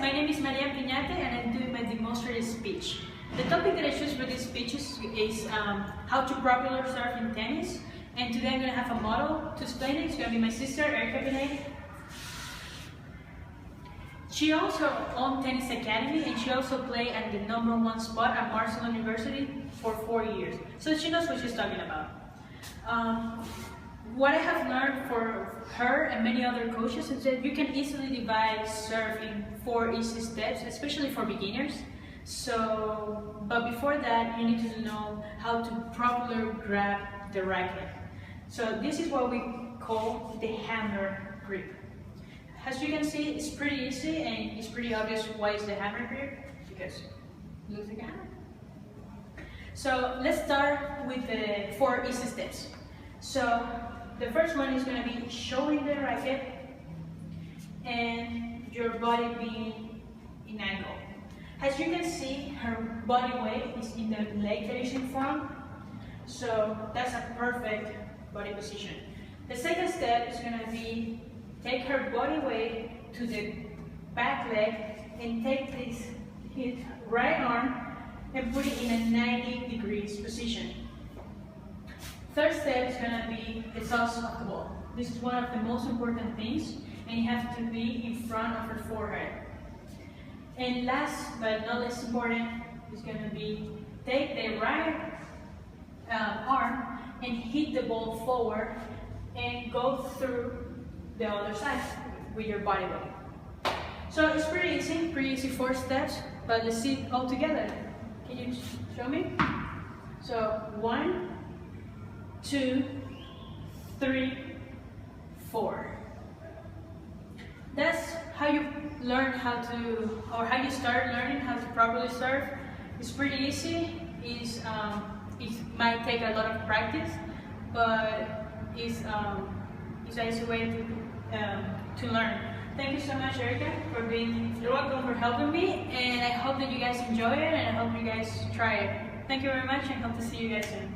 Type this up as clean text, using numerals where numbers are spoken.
my name is Maria Piñate and I'm doing my demonstrative speech. The topic that I choose for this speech is how to properly serve in tennis. And today I'm going to have a model to explain it. It's going to be my sister, Erica Piñate. She owns her own tennis academy and she also played at the #1 spot at Marshall University for 4 years. So she knows what she's talking about. What I have learned for her and many other coaches is that you can easily divide serve in 4 easy steps, especially for beginners. But before that, you need to know how to properly grab the racket. So this is what we call the hammer grip. As you can see, it's pretty easy and it's pretty obvious why it's the hammer grip, because it looks like a hammer. So let's start with the 4 easy steps. So the first one is going to be showing the racket and your body being in angle. As you can see, her body weight is in the leg that is in front, so that's a perfect body position. The second step is going to be take her body weight to the back leg and take his right arm and put it in a 90 degrees position. Third step is going to be the toss of the ball. This is one of the most important things, and you have to be in front of her forehead. And last but not least important is going to be take the right arm and hit the ball forward and go through the other side with your body weight. So it's pretty easy 4 steps, but let's see it all together. Can you show me? So 1, 2, 3, 4. That's how you learn how you start learning how to properly serve. It's pretty easy. It might take a lot of practice, but it's an easy way to learn. Thank you so much, Erica, for being. You're welcome for helping me, and I hope that you guys enjoy it, and I hope you guys try it. Thank you very much, and hope to see you guys soon.